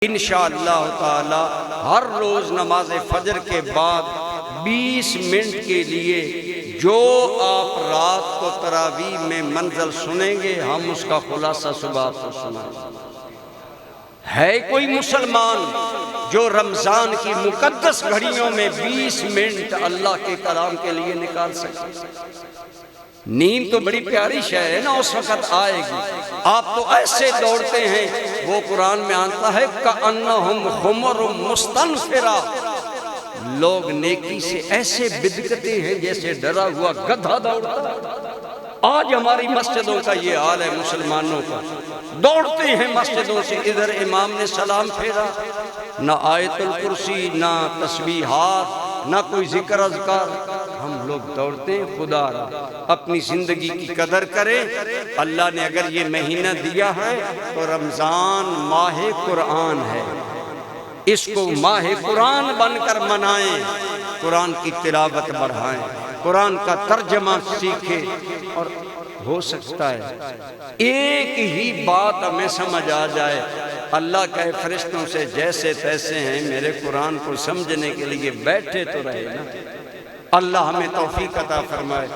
انشاءاللہ تعالی ہر روز نماز فجر کے بعد 20 منٹ کے لیے جو آپ رات کو تراویح میں منزل سنیں گے ہم اس کا خلاصہ صبح آپ کو سنائیں۔ ہے کوئی مسلمان جو رمضان کی مقدس گھڑیوں میں 20 منٹ اللہ کے کلام کے لیے نکال سکے؟ نیند تو بڑی پیاری شے ہے نا، اس وقت آئے گی۔ آپ تو ایسے دوڑتے ہیں، وہ قرآن میں آتا ہے کأنہم حمر مستنفرہ، لوگ نیکی سے ایسے بدکتے ہیں جیسے ڈرا ہوا گدھا دوڑتا ہے۔ آج ہماری مسجدوں کا یہ حال ہے، مسلمانوں کا دوڑتے ہیں مسجدوں سے، ادھر امام نے سلام پھیرا، نہ آیت الکرسی، نہ تسبیحات، نہ کوئی ذکر اذکار، ہم لوگ دوڑتے ہیں۔ خدا را اپنی زندگی کی قدر کریں۔ اللہ نے اگر یہ مہینہ دیا ہے تو رمضان ماہ قرآن ہے، اس کو ماہ قرآن بن کر منائیں، قرآن کی تلاوت بڑھائیں، قرآن کا ترجمہ سیکھیں، اور ہو سکتا ہے ایک ہی بات ہمیں سمجھ آ جائے، اللہ کہے فرشتوں سے جیسے تیسے ہیں میرے قرآن کو سمجھنے کے لیے بیٹھے تو رہے نا۔ اللہ ہمیں توفیق عطا فرمائے۔